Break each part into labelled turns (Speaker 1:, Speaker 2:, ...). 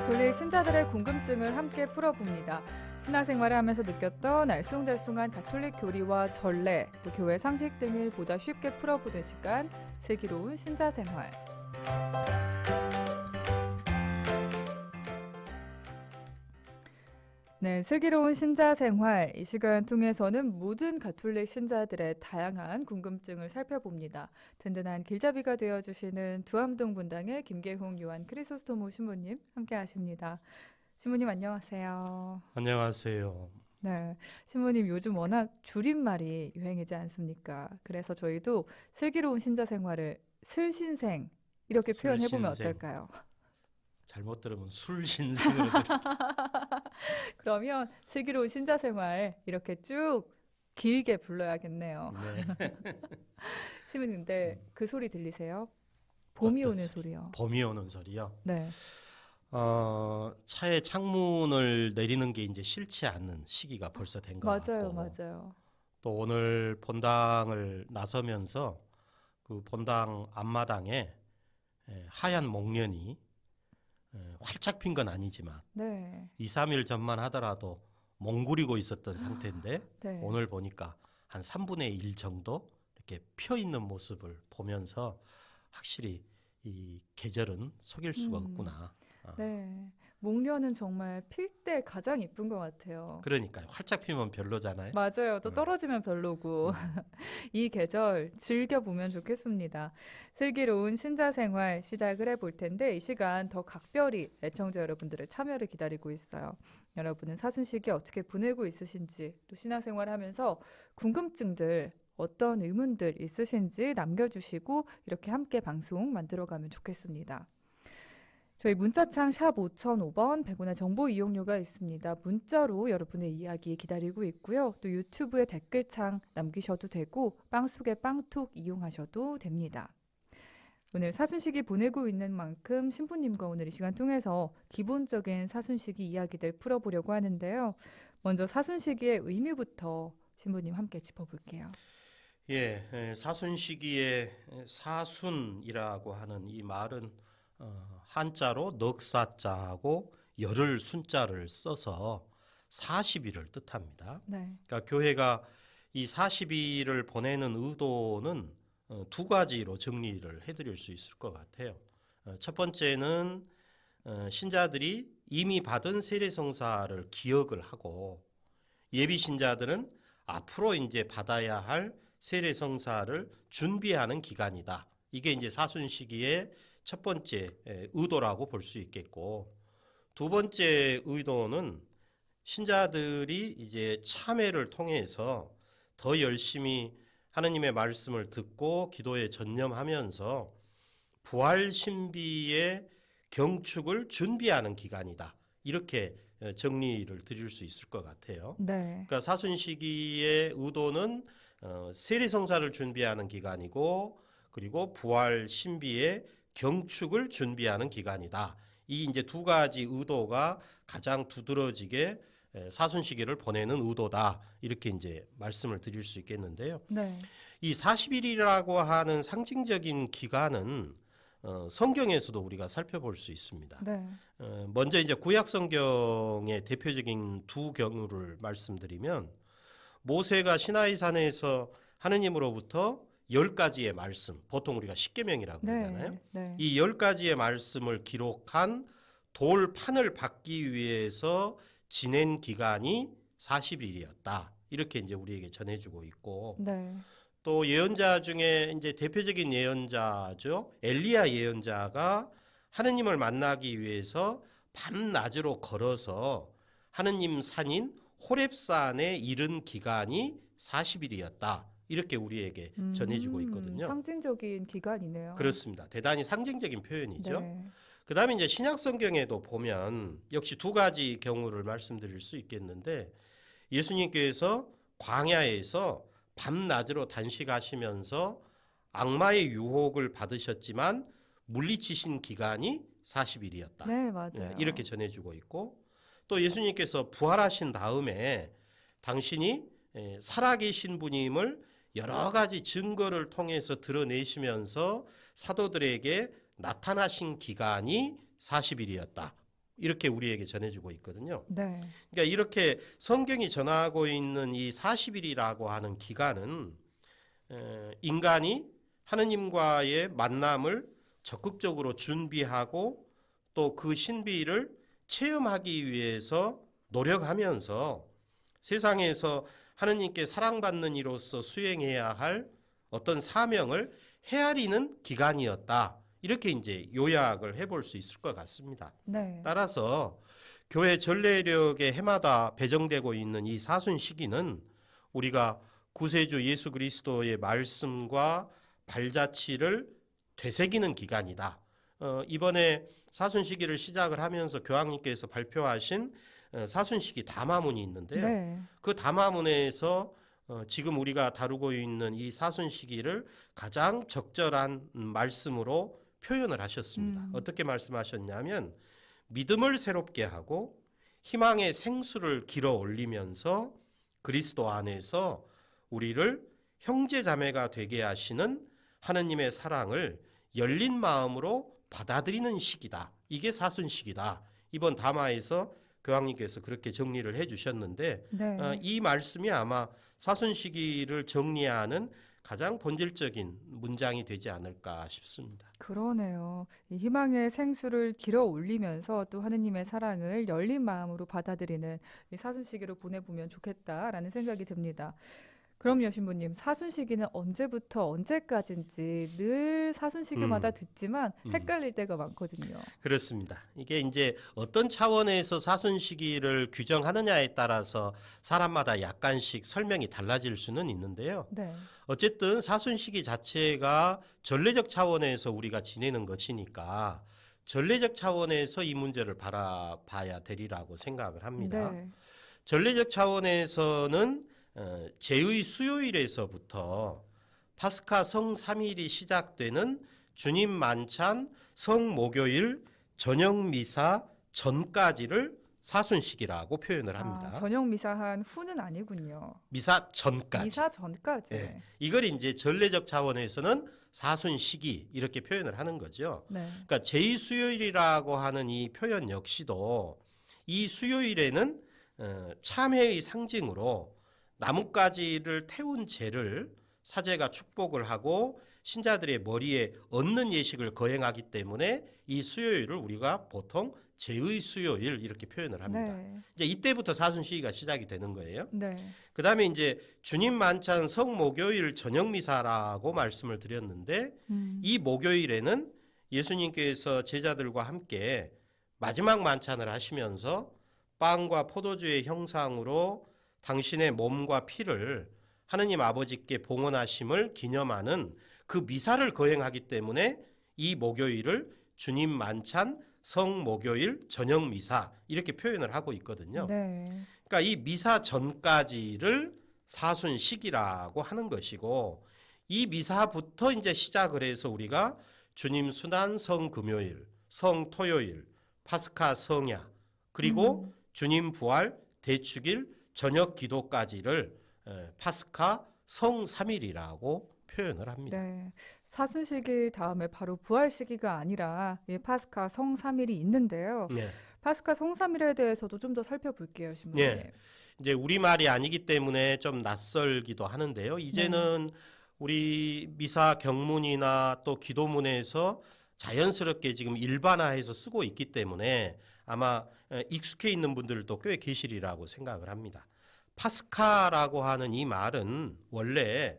Speaker 1: 가톨릭 신자들의 궁금증을 함께 풀어봅니다. 신앙생활을 하면서 느꼈던 알쏭달쏭한 가톨릭 교리와 전례, 또 교회 상식 등을 보다 쉽게 풀어보는 시간, 슬기로운 신자생활. 네, 슬기로운 신자생활. 이 시간 통해서는 모든 가톨릭 신자들의 다양한 궁금증을 살펴봅니다. 든든한 길잡이가 되어주시는 두암동 분당의 김계홍 요한 크리소스토모 신부님 함께 하십니다. 신부님 안녕하세요.
Speaker 2: 안녕하세요.
Speaker 1: 네, 신부님 요즘 워낙 줄임말이 유행이지 않습니까? 그래서 저희도 슬기로운 신자생활을 슬신생 이렇게 표현해보면
Speaker 2: 술신생.
Speaker 1: 어떨까요?
Speaker 2: 잘못 들으면 술신생으로 들어.
Speaker 1: 그러면 슬기로운 신자생활 이렇게 쭉 길게 불러야겠네요.
Speaker 2: 네.
Speaker 1: 신부님 근데 그 소리 들리세요? 봄이
Speaker 2: 어떤
Speaker 1: 오는
Speaker 2: 소리?
Speaker 1: 소리요.
Speaker 2: 봄이 오는 소리요.
Speaker 1: 네,
Speaker 2: 차에 창문을 내리는 게 이제 싫지 않는 시기가 벌써 된 것
Speaker 1: 맞아요,
Speaker 2: 같고,
Speaker 1: 맞아요.
Speaker 2: 또 오늘 본당을 나서면서 그 본당 앞마당에 하얀 목련이 활짝 핀 건 아니지만
Speaker 1: 네,
Speaker 2: 2, 3일 전만 하더라도 몽구리고 있었던 상태인데
Speaker 1: 네.
Speaker 2: 오늘 보니까 한 3분의 1 정도 이렇게 펴 있는 모습을 보면서 확실히 이 계절은 속일 수가 없구나.
Speaker 1: 네. 목련은 정말 필 때 가장 이쁜 것 같아요.
Speaker 2: 그러니까요. 활짝 피면 별로잖아요.
Speaker 1: 맞아요. 또 떨어지면 별로고. 이 계절 즐겨보면 좋겠습니다. 슬기로운 신자생활 시작을 해볼 텐데 이 시간 더 각별히 애청자 여러분들의 참여를 기다리고 있어요. 여러분은 사순시기 어떻게 보내고 있으신지 또 신앙생활 하면서 궁금증들 어떤 의문들 있으신지 남겨주시고 이렇게 함께 방송 만들어가면 좋겠습니다. 저희 문자창 샵 5005번 100원의 정보 이용료가 있습니다. 문자로 여러분의 이야기 기다리고 있고요. 또 유튜브에 댓글창 남기셔도 되고 빵 속의 빵톡 이용하셔도 됩니다. 오늘 사순시기 보내고 있는 만큼 신부님과 오늘 이 시간 통해서 기본적인 사순시기 이야기들 풀어보려고 하는데요. 먼저 사순시기의 의미부터 신부님 함께 짚어볼게요.
Speaker 2: 사순 시기에 사순이라고 하는 이 말은 한자로 넉사자하고 열흘 순자를 써서 40일을 뜻합니다.
Speaker 1: 네.
Speaker 2: 그러니까 교회가 이 40일을 보내는 의도는 두 가지로 정리를 해드릴 수 있을 것 같아요. 첫 번째는 신자들이 이미 받은 세례성사를 기억을 하고 예비 신자들은 앞으로 이제 받아야 할 세례성사를 준비하는 기간이다. 이게 이제 사순 시기의 첫 번째 의도라고 볼 수 있겠고, 두 번째 의도는 신자들이 이제 참회를 통해서 더 열심히 하느님의 말씀을 듣고 기도에 전념하면서 부활 신비의 경축을 준비하는 기간이다. 이렇게 정리를 드릴 수 있을 것 같아요.
Speaker 1: 네.
Speaker 2: 그러니까 사순 시기의 의도는 세례성사를 준비하는 기간이고, 그리고 부활 신비의 경축을 준비하는 기간이다. 이 이제 두 가지 의도가 가장 두드러지게 사순 시기를 보내는 의도다. 이렇게 이제 말씀을 드릴 수 있겠는데요.
Speaker 1: 네.
Speaker 2: 이 40일이라고 하는 상징적인 기간은 성경에서도 우리가 살펴볼 수 있습니다.
Speaker 1: 네.
Speaker 2: 먼저 이제 구약 성경의 대표적인 두 경우를 말씀드리면 모세가 시나이 산에서 하느님으로부터 10가지의 말씀, 보통 우리가 십계명이라고 그러잖아요.
Speaker 1: 네.
Speaker 2: 이 10가지의 말씀을 기록한 돌판을 받기 위해서 지낸 기간이 40일이었다. 이렇게 이제 우리에게 전해주고 있고,
Speaker 1: 네.
Speaker 2: 또 예언자 중에 이제 대표적인 예언자죠. 엘리야 예언자가 하느님을 만나기 위해서 밤낮으로 걸어서 하느님 산인 호렙산에 이른 기간이 40일이었다. 이렇게 우리에게 전해지고 있거든요.
Speaker 1: 상징적인 기간이네요.
Speaker 2: 그렇습니다. 대단히 상징적인 표현이죠.
Speaker 1: 네.
Speaker 2: 그 다음에 이제 신약 성경에도 보면 역시 두 가지 경우를 말씀드릴 수 있겠는데 예수님께서 광야에서 밤낮으로 단식하시면서 악마의 유혹을 받으셨지만 물리치신 기간이 40일이었다.
Speaker 1: 네, 맞아요.
Speaker 2: 이렇게 전해주고 있고 또 예수님께서 부활하신 다음에 당신이 살아계신 분임을 여러 가지 증거를 통해서 드러내시면서 사도들에게 나타나신 기간이 40일이었다. 이렇게 우리에게 전해주고 있거든요.
Speaker 1: 네.
Speaker 2: 그러니까 이렇게 성경이 전하고 있는 이 40일이라고 하는 기간은 인간이 하느님과의 만남을 적극적으로 준비하고 또 그 신비를 체험하기 위해서 노력하면서 세상에서 하느님께 사랑받는 이로서 수행해야 할 어떤 사명을 헤아리는 기간이었다. 이렇게 이제 요약을 해볼 수 있을 것 같습니다.
Speaker 1: 네.
Speaker 2: 따라서 교회 전례력에 해마다 배정되고 있는 이 사순 시기는 우리가 구세주 예수 그리스도의 말씀과 발자취를 되새기는 기간이다. 이번에 사순 시기를 시작을 하면서 교황님께서 발표하신 사순 시기 담화문이 있는데요.
Speaker 1: 네.
Speaker 2: 그 담화문에서 지금 우리가 다루고 있는 이 사순 시기를 가장 적절한 말씀으로 표현을 하셨습니다. 어떻게 말씀하셨냐면 믿음을 새롭게 하고 희망의 생수를 길어 올리면서 그리스도 안에서 우리를 형제 자매가 되게 하시는 하느님의 사랑을 열린 마음으로 받아들이는 시기다. 이게 사순 시기다. 이번 담화에서 교황님께서 그렇게 정리를 해주셨는데
Speaker 1: 네.
Speaker 2: 이 말씀이 아마 사순 시기를 정리하는 가장 본질적인 문장이 되지 않을까 싶습니다.
Speaker 1: 그러네요. 이 희망의 생수를 길어 올리면서 또 하느님의 사랑을 열린 마음으로 받아들이는 이 사순시기로 보내보면 좋겠다라는 생각이 듭니다. 그럼요, 신부님. 사순시기는 언제부터 언제까지인지 늘 사순시기마다 듣지만 헷갈릴 때가 많거든요.
Speaker 2: 그렇습니다. 이게 이제 어떤 차원에서 사순 시기를 규정하느냐에 따라서 사람마다 약간씩 설명이 달라질 수는 있는데요.
Speaker 1: 네.
Speaker 2: 어쨌든 사순 시기 자체가 전례적 차원에서 우리가 지내는 것이니까 전례적 차원에서 이 문제를 바라봐야 되리라고 생각을 합니다.
Speaker 1: 네.
Speaker 2: 전례적 차원에서는 제의 수요일에서부터 파스카 성 3일이 시작되는 주님 만찬 성 목요일 저녁 미사 전까지를 사순식이라고 표현을 합니다.
Speaker 1: 저녁 미사한 후는 아니군요.
Speaker 2: 미사 전까지.
Speaker 1: 미사 전까지.
Speaker 2: 네. 이걸 이제 전례적 차원에서는 사순식이 이렇게 표현을 하는 거죠.
Speaker 1: 네.
Speaker 2: 그러니까 제의 수요일이라고 하는 이 표현 역시도 이 수요일에는 참회의 상징으로 나뭇가지를 태운 재를 사제가 축복을 하고 신자들의 머리에 얹는 예식을 거행하기 때문에 이 수요일을 우리가 보통 제의 수요일 이렇게 표현을 합니다.
Speaker 1: 네.
Speaker 2: 이제 이때부터 사순 시기가 시작이 되는 거예요.
Speaker 1: 네.
Speaker 2: 그다음에 이제 주님 만찬 성 목요일 저녁 미사라고 말씀을 드렸는데 이 목요일에는 예수님께서 제자들과 함께 마지막 만찬을 하시면서 빵과 포도주의 형상으로 당신의 몸과 피를 하느님 아버지께 봉헌하심을 기념하는 그 미사를 거행하기 때문에 이 목요일을 주님 만찬 성 목요일 저녁 미사 이렇게 표현을 하고 있거든요.
Speaker 1: 네.
Speaker 2: 그러니까 이 미사 전까지를 사순식이라고 하는 것이고 이 미사부터 이제 시작을 해서 우리가 주님 순환 성 금요일, 성 토요일, 파스카 성야 그리고 주님 부활 대축일 저녁 기도까지를 파스카 성 3일이라고 표현을 합니다.
Speaker 1: 네. 사순시기 다음에 바로 부활시기가 아니라 이 파스카 성 3일이 있는데요.
Speaker 2: 네.
Speaker 1: 파스카 성 3일에 대해서도 좀 더 살펴볼게요, 신부님.
Speaker 2: 네. 이제 우리말이 아니기 때문에 좀 낯설기도 하는데요. 이제는 우리 미사 경문이나 또 기도문에서 자연스럽게 지금 일반화해서 쓰고 있기 때문에 아마 익숙해 있는 분들도 꽤 계시리라고 생각을 합니다. 파스카라고 하는 이 말은 원래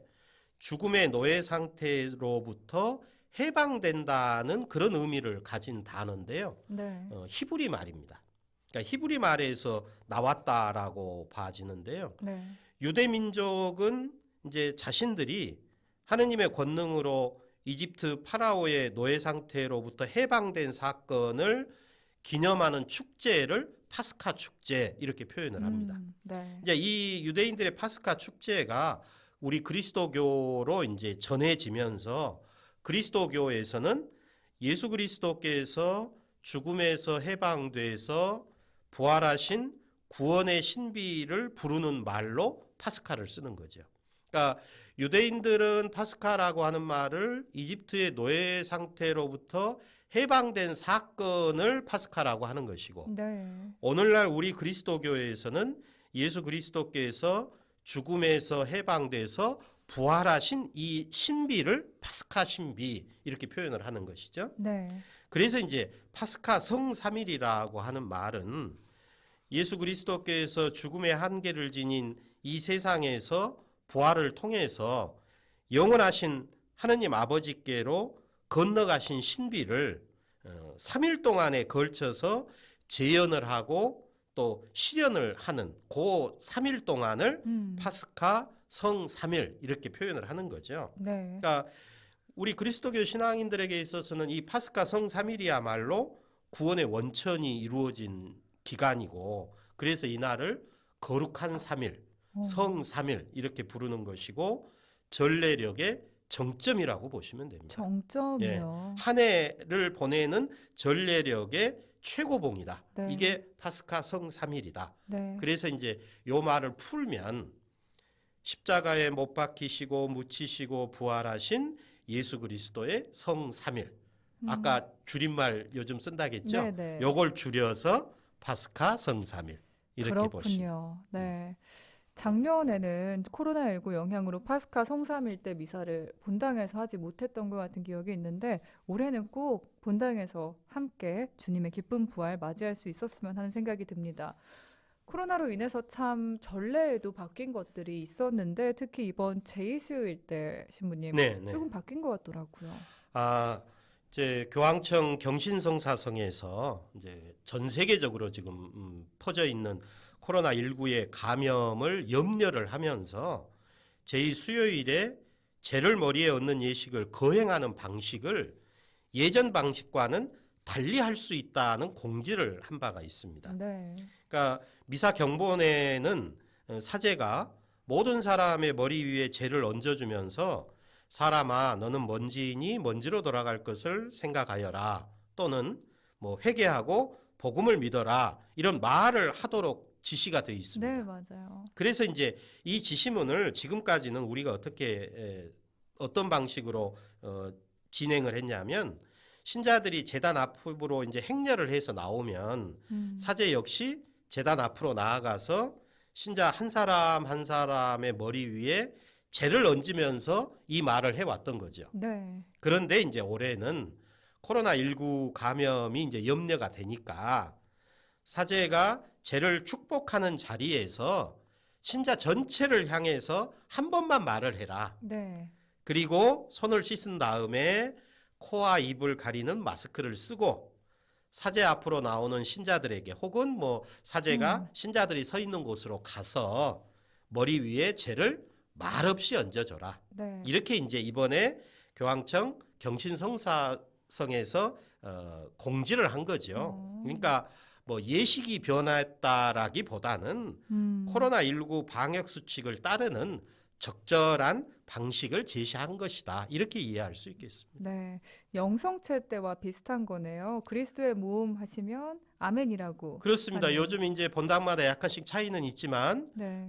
Speaker 2: 죽음의 노예 상태로부터 해방된다는 그런 의미를 가진 단어인데요.
Speaker 1: 네.
Speaker 2: 히브리 말입니다. 그러니까 히브리 말에서 나왔다라고 봐지는데요.
Speaker 1: 네.
Speaker 2: 유대 민족은 이제 자신들이 하느님의 권능으로 이집트 파라오의 노예 상태로부터 해방된 사건을 기념하는 축제를 파스카 축제 이렇게 표현을 합니다.
Speaker 1: 네.
Speaker 2: 이제 이 유대인들의 파스카 축제가 우리 그리스도교로 이제 전해지면서 그리스도교에서는 예수 그리스도께서 죽음에서 해방돼서 부활하신 구원의 신비를 부르는 말로 파스카를 쓰는 거죠. 그러니까 유대인들은 파스카라고 하는 말을 이집트의 노예 상태로부터 해방된 사건을 파스카라고 하는 것이고,
Speaker 1: 네.
Speaker 2: 오늘날 우리 그리스도교에서는 예수 그리스도께서 죽음에서 해방돼서 부활하신 이 신비를 파스카 신비 이렇게 표현을 하는 것이죠.
Speaker 1: 네.
Speaker 2: 그래서 이제 파스카 성삼일이라고 하는 말은 예수 그리스도께서 죽음의 한계를 지닌 이 세상에서 부활을 통해서 영원하신 하느님 아버지께로 건너가신 신비를 3일 동안에 걸쳐서 재현을 하고 또 실현을 하는 그 3일 동안을 파스카 성삼일 이렇게 표현을 하는 거죠.
Speaker 1: 네.
Speaker 2: 그러니까 우리 그리스도교 신앙인들에게 있어서는 이 파스카 성삼일이야말로 구원의 원천이 이루어진 기간이고, 그래서 이 날을 거룩한 삼일, 성삼일 이렇게 부르는 것이고 전례력의 정점이라고 보시면 됩니다.
Speaker 1: 정점이요.
Speaker 2: 한 해를 보내는 전례력의 최고봉이다.
Speaker 1: 네.
Speaker 2: 이게 파스카 성삼일이다.
Speaker 1: 네.
Speaker 2: 그래서 이제 요 말을 풀면 십자가에 못 박히시고 묻히시고 부활하신 예수 그리스도의 성삼일. 아까 줄임말 요즘 쓴다겠죠?
Speaker 1: 네네.
Speaker 2: 요걸 줄여서 파스카 성삼일 이렇게 보시면.
Speaker 1: 그렇군요. 네. 작년에는 코로나19 영향으로 파스카 성삼일 때 미사를 본당에서 하지 못했던 것 같은 기억이 있는데 올해는 꼭 본당에서 함께 주님의 기쁜 부활 맞이할 수 있었으면 하는 생각이 듭니다. 코로나로 인해서 참 전례에도 바뀐 것들이 있었는데 특히 이번 제2수요일 때 신부님
Speaker 2: 네, 네.
Speaker 1: 조금 바뀐 것 같더라고요.
Speaker 2: 이제 교황청 경신성사성에서 이제 전 세계적으로 지금 퍼져 있는 코로나19의 감염을 염려를 하면서 제2수요일에 제를 머리에 얹는 예식을 거행하는 방식을 예전 방식과는 달리 할 수 있다는 공지를 한 바가 있습니다.
Speaker 1: 네.
Speaker 2: 그러니까 미사 경본에는 사제가 모든 사람의 머리 위에 제를 얹어주면서 사람아 너는 먼지이니 먼지로 돌아갈 것을 생각하여라, 또는 뭐 회개하고 복음을 믿어라, 이런 말을 하도록 지시가 되어 있습니다.
Speaker 1: 네, 맞아요.
Speaker 2: 그래서 이제 이 지시문을 지금까지는 우리가 어떤 방식으로 진행을 했냐면, 신자들이 제단 앞으로 이제 행렬을 해서 나오면 사제 역시 제단 앞으로 나아가서 신자 한 사람 한 사람의 머리 위에 제를 얹으면서 이 말을 해왔던 거죠.
Speaker 1: 네.
Speaker 2: 그런데 이제 올해는 코로나19 감염이 이제 염려가 되니까 사제가 제를 축복하는 자리에서 신자 전체를 향해서 한 번만 말을 해라.
Speaker 1: 네.
Speaker 2: 그리고 손을 씻은 다음에 코와 입을 가리는 마스크를 쓰고 사제 앞으로 나오는 신자들에게 혹은 뭐 사제가 신자들이 서 있는 곳으로 가서 머리 위에 제를 말없이 얹어줘라.
Speaker 1: 네.
Speaker 2: 이렇게 이제 이번에 교황청 경신성사성에서 공지를 한 거죠. 그러니까 뭐 예식이 변했다라기보다는 코로나19 방역 수칙을 따르는 적절한 방식을 제시한 것이다. 이렇게 이해할 수 있겠습니다.
Speaker 1: 네, 영성체 때와 비슷한 거네요. 그리스도의 모음 하시면 아멘이라고.
Speaker 2: 그렇습니다.
Speaker 1: 하네요.
Speaker 2: 요즘 이제 본당마다 약간씩 차이는 있지만
Speaker 1: 네.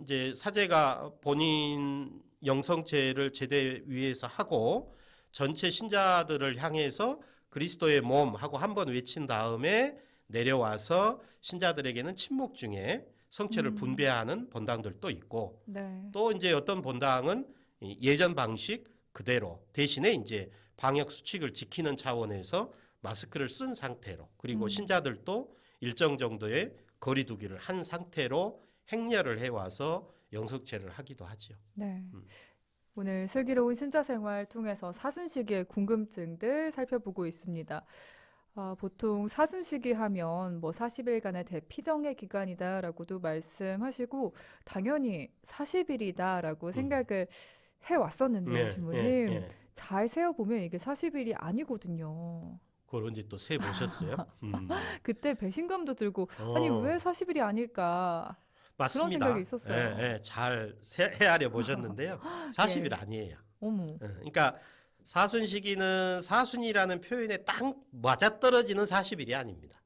Speaker 2: 이제 사제가 본인 영성체를 제대 위에서 하고 전체 신자들을 향해서 그리스도의 몸 하고 한번 외친 다음에 내려와서 신자들에게는 침묵 중에 성체를 분배하는 본당들도 있고,
Speaker 1: 네.
Speaker 2: 또 이제 어떤 본당은 예전 방식 그대로 대신에 이제 방역 수칙을 지키는 차원에서 마스크를 쓴 상태로, 그리고 신자들도 일정 정도의 거리두기를 한 상태로 행렬을 해와서 영성체를 하기도 하죠.
Speaker 1: 네. 오늘 슬기로운 신자 생활 통해서 사순시기의 궁금증들 살펴보고 있습니다. 보통 사순시기 하면 뭐 40일간의 대피정의 기간이다라고도 말씀하시고 당연히 40일이다라고 생각을 해왔었는데요, 신부님. 잘 세어보면 이게 40일이 아니거든요.
Speaker 2: 그걸 언제 또 세 보셨어요?
Speaker 1: 그때 배신감도 들고 아니 왜 40일이 아닐까
Speaker 2: 맞습니다.
Speaker 1: 그런 생각이 있었어요.
Speaker 2: 잘 헤아려 보셨는데요. 40일 아니에요.
Speaker 1: 어머.
Speaker 2: 그러니까 사순시기는 사순이라는 표현에 딱 맞아떨어지는 40일이 아닙니다.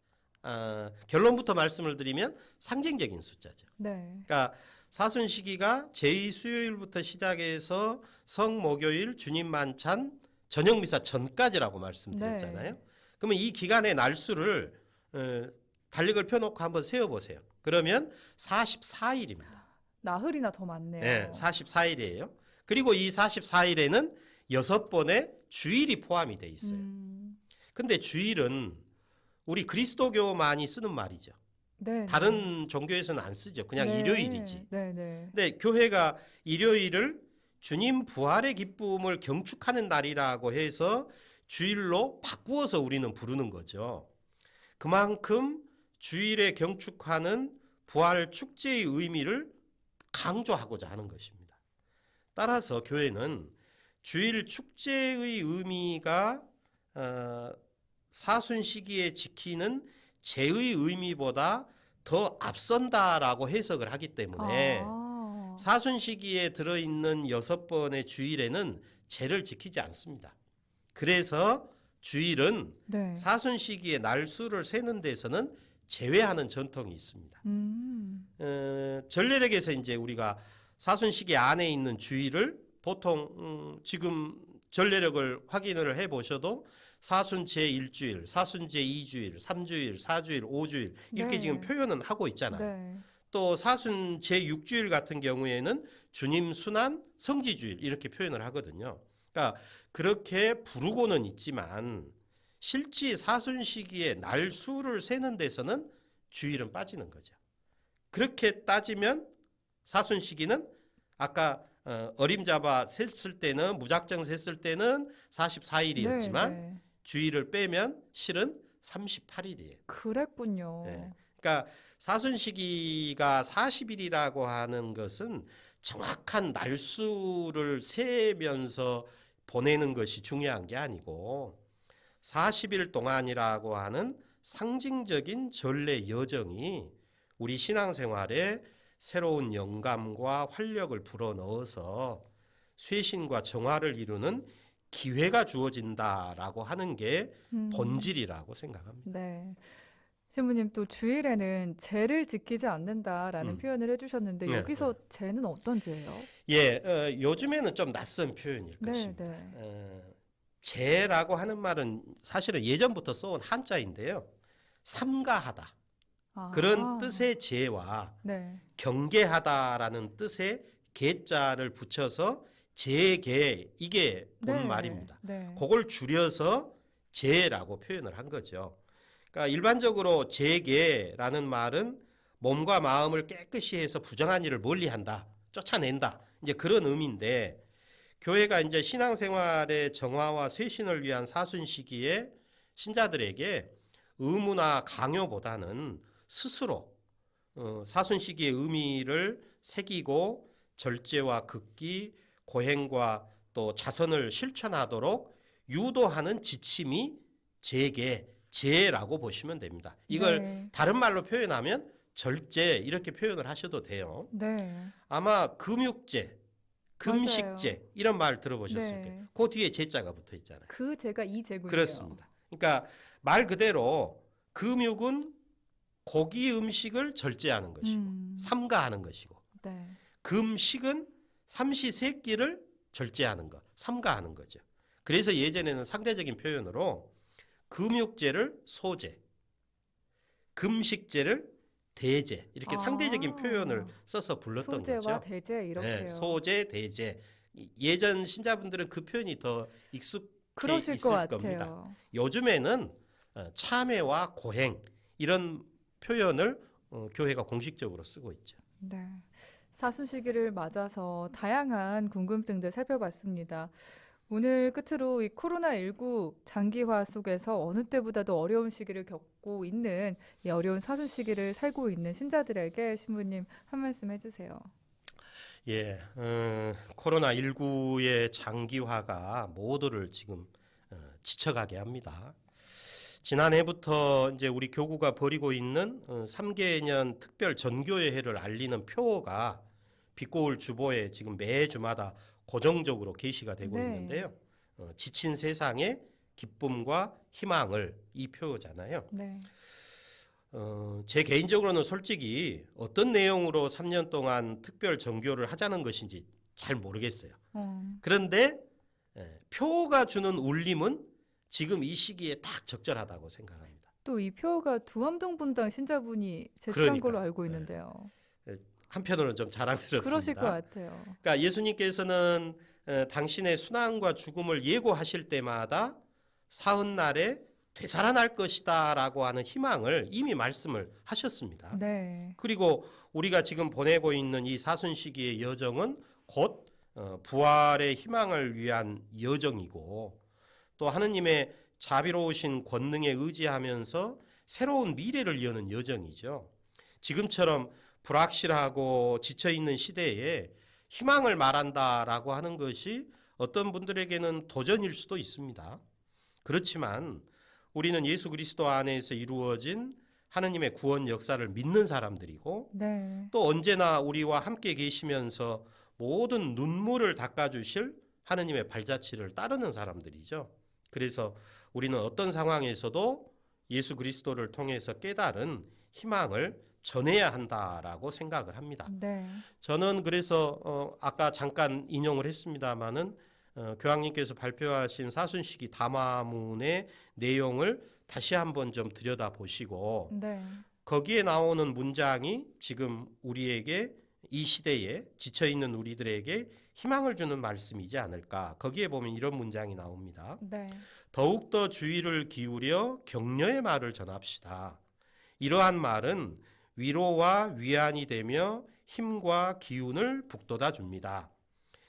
Speaker 2: 결론부터 말씀을 드리면 상징적인 숫자죠.
Speaker 1: 네.
Speaker 2: 그러니까 사순 시기가 제2 수요일부터 시작해서 성목요일, 주님 만찬, 저녁 미사 전까지라고 말씀드렸잖아요.
Speaker 1: 네.
Speaker 2: 그러면 이 기간의 날수를 달력을 펴놓고 한번 세어보세요. 그러면 44일입니다.
Speaker 1: 나흘이나 더 많네요.
Speaker 2: 네, 44일이에요. 그리고 이 44일에는 6번의 주일이 포함이 돼 있어요. 근데 주일은 우리 그리스도교만이 쓰는 말이죠.
Speaker 1: 네.
Speaker 2: 다른 종교에서는 안 쓰죠. 그냥
Speaker 1: 네.
Speaker 2: 일요일이지.
Speaker 1: 네, 네.
Speaker 2: 근데 교회가 일요일을 주님 부활의 기쁨을 경축하는 날이라고 해서 주일로 바꾸어서 우리는 부르는 거죠. 그만큼 주일에 경축하는 부활 축제의 의미를 강조하고자 하는 것입니다. 따라서 교회는 주일 축제의 의미가 사순 시기에 지키는 제의 의미보다 더 앞선다라고 해석을 하기 때문에 사순 시기에 들어있는 6번의 주일에는 제를 지키지 않습니다. 그래서 주일은
Speaker 1: 네.
Speaker 2: 사순 시기의 날수를 세는 데서는 제외하는 전통이 있습니다. 전례력에서 이제 우리가 사순 시기 안에 있는 주일을 보통 지금 전례력을 확인을 해보셔도 사순 제1주일, 사순 제2주일, 3주일, 4주일, 5주일 이렇게
Speaker 1: 네.
Speaker 2: 지금 표현은 하고 있잖아요.
Speaker 1: 네.
Speaker 2: 또 사순 제6주일 같은 경우에는 주님 순환 성지주일 이렇게 표현을 하거든요. 그러니까 그렇게 부르고는 있지만 실제 사순 시기에 날수를 세는 데서는 주일은 빠지는 거죠. 그렇게 따지면 사순 시기는 아까 어림잡아 셌을 때는 무작정 셌을 때는 44일이었지만
Speaker 1: 네, 네.
Speaker 2: 주일을 빼면 실은 38일이에요.
Speaker 1: 그랬군요.
Speaker 2: 네. 그러니까 사순 시기가 40일이라고 하는 것은 정확한 날수를 세면서 보내는 것이 중요한 게 아니고 40일 동안이라고 하는 상징적인 전례 여정이 우리 신앙생활에 새로운 영감과 활력을 불어넣어서 쇄신과 정화를 이루는 기회가 주어진다라고 하는 게 본질이라고 생각합니다.
Speaker 1: 네. 신부님 또 주일에는 제를 지키지 않는다라는 표현을 해주셨는데
Speaker 2: 네,
Speaker 1: 여기서 제는 어떤 제예요?
Speaker 2: 예, 요즘에는 좀 낯선 표현일
Speaker 1: 네,
Speaker 2: 것입니다.
Speaker 1: 네.
Speaker 2: 제라고 하는 말은 사실은 예전부터 써온 한자인데요. 삼가하다. 그런 뜻의 제와
Speaker 1: 네.
Speaker 2: 경계하다라는 뜻의 계자를 붙여서 제계 이게 본 말입니다.
Speaker 1: 네.
Speaker 2: 그걸 줄여서 제라고 표현을 한 거죠. 그러니까 일반적으로 제계라는 말은 몸과 마음을 깨끗이 해서 부정한 일을 멀리한다, 쫓아낸다. 이제 그런 의미인데 교회가 이제 신앙생활의 정화와 쇄신을 위한 사순 시기에 신자들에게 의무나 강요보다는 스스로 사순 시기의 의미를 새기고 절제와 극기, 고행과 또 자선을 실천하도록 유도하는 지침이 제라고 보시면 됩니다. 이걸
Speaker 1: 네.
Speaker 2: 다른 말로 표현하면 절제 이렇게 표현을 하셔도 돼요.
Speaker 1: 네.
Speaker 2: 아마 금육제, 금식제
Speaker 1: 맞아요.
Speaker 2: 이런 말 들어보셨을
Speaker 1: 네.
Speaker 2: 거예요. 그 뒤에 제자가 붙어 있잖아요.
Speaker 1: 그 제가 이 제군이에요.
Speaker 2: 그렇습니다. 그러니까 말 그대로 금육은 고기 음식을 절제하는 것이고 삼가하는 것이고
Speaker 1: 네.
Speaker 2: 금식은 삼시세끼를 절제하는 것, 삼가하는 거죠. 그래서 예전에는 상대적인 표현으로 금육제를 소제, 금식제를 대제 이렇게 상대적인 표현을 써서 불렀던
Speaker 1: 소제와
Speaker 2: 거죠.
Speaker 1: 대제 이렇게요.
Speaker 2: 네, 소제, 대제. 예전 신자분들은 그 표현이 더 익숙해
Speaker 1: 그러실
Speaker 2: 있을
Speaker 1: 것 같아요.
Speaker 2: 겁니다. 요즘에는 참회와 고행 이런 표현을 교회가 공식적으로 쓰고 있죠.
Speaker 1: 네. 사순 시기를 맞아서 다양한 궁금증들 살펴봤습니다. 오늘 끝으로 이 코로나19 장기화 속에서 어느 때보다도 어려운 시기를 겪고 있는 이 어려운 사순 시기를 살고 있는 신자들에게 신부님 한 말씀 해주세요.
Speaker 2: 예, 코로나19의 장기화가 모두를 지금 지쳐가게 합니다. 지난해부터 이제 우리 교구가 벌이고 있는 3개년 특별 전교회를 알리는 표가 빛고울 주보에 지금 매주마다 고정적으로 게시가 되고
Speaker 1: 네.
Speaker 2: 있는데요. 지친 세상의 기쁨과 희망을 이 표잖아요.
Speaker 1: 네.
Speaker 2: 제 개인적으로는 솔직히 어떤 내용으로 3년 동안 특별 정교를 하자는 것인지 잘 모르겠어요. 그런데 표가 주는 울림은 지금 이 시기에 딱 적절하다고 생각합니다.
Speaker 1: 또 이 표가 두암동 분당 신자분이 제출한 걸로 알고 있는데요.
Speaker 2: 한편으로는 좀 자랑스럽습니다.
Speaker 1: 그러실 것 같아요.
Speaker 2: 그러니까 예수님께서는 당신의 순환과 죽음을 예고하실 때마다 사흔날에 되살아날 것이다라고 하는 희망을 이미 말씀을 하셨습니다.
Speaker 1: 네.
Speaker 2: 그리고 우리가 지금 보내고 있는 이 사순 시기의 여정은 곧 부활의 희망을 위한 여정이고 또 하느님의 자비로우신 권능에 의지하면서 새로운 미래를 여는 여정이죠. 지금처럼 불확실하고 지쳐있는 시대에 희망을 말한다라고 하는 것이 어떤 분들에게는 도전일 수도 있습니다. 그렇지만 우리는 예수 그리스도 안에서 이루어진 하느님의 구원 역사를 믿는 사람들이고
Speaker 1: 네.
Speaker 2: 또 언제나 우리와 함께 계시면서 모든 눈물을 닦아주실 하느님의 발자취를 따르는 사람들이죠. 그래서 우리는 어떤 상황에서도 예수 그리스도를 통해서 깨달은 희망을 전해야 한다라고 생각을 합니다.
Speaker 1: 네.
Speaker 2: 저는 그래서 아까 잠깐 인용을 했습니다마는 교황님께서 발표하신 사순시기 담화문의 내용을 다시 한번 좀 들여다보시고
Speaker 1: 네.
Speaker 2: 거기에 나오는 문장이 지금 우리에게 이 시대에 지쳐있는 우리들에게 희망을 주는 말씀이지 않을까. 거기에 보면 이런 문장이 나옵니다.
Speaker 1: 네.
Speaker 2: 더욱더 주의를 기울여 격려의 말을 전합시다. 이러한 말은 위로와 위안이 되며 힘과 기운을 북돋아 줍니다.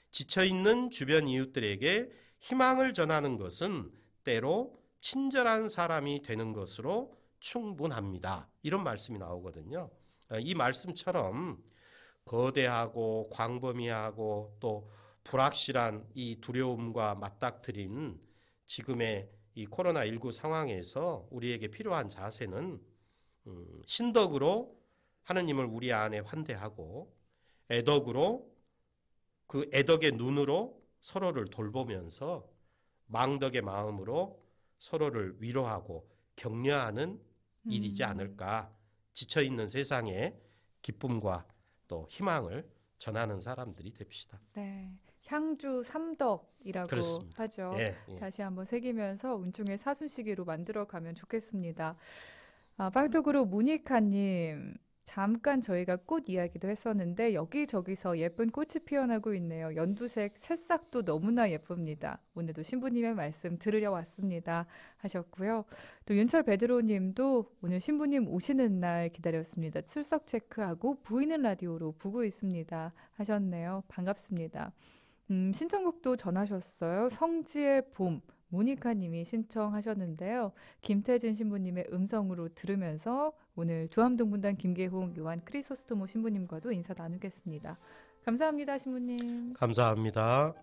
Speaker 2: 지쳐있는 주변 이웃들에게 희망을 전하는 것은 때로 친절한 사람이 되는 것으로 충분합니다. 이런 말씀이 나오거든요. 이 말씀처럼 거대하고 광범위하고 또 불확실한 이 두려움과 맞닥뜨린 지금의 이 코로나19 상황에서 우리에게 필요한 자세는 신덕으로 하느님을 우리 안에 환대하고 애덕으로 그 애덕의 눈으로 서로를 돌보면서 망덕의 마음으로 서로를 위로하고 격려하는 일이지 않을까. 지쳐있는 세상에 기쁨과 또 희망을 전하는 사람들이 됩시다.
Speaker 1: 네. 향주 삼덕이라고
Speaker 2: 그렇습니다.
Speaker 1: 하죠.
Speaker 2: 예.
Speaker 1: 다시 한번 새기면서 운중의 사순시기로 만들어가면 좋겠습니다. 빵떡으로 모니카님, 잠깐 저희가 꽃 이야기도 했었는데 여기저기서 예쁜 꽃이 피어나고 있네요. 연두색 새싹도 너무나 예쁩니다. 오늘도 신부님의 말씀 들으려 왔습니다 하셨고요. 또 윤철 베드로님도 오늘 신부님 오시는 날 기다렸습니다. 출석 체크하고 보이는 라디오로 보고 있습니다 하셨네요. 반갑습니다. 신청곡도 전하셨어요. 성지의 봄. 모니카님이 신청하셨는데요. 김태진 신부님의 음성으로 들으면서 오늘 조암동분당 김계홍 요한 크리소스토모 신부님과도 인사 나누겠습니다. 감사합니다, 신부님.
Speaker 2: 감사합니다.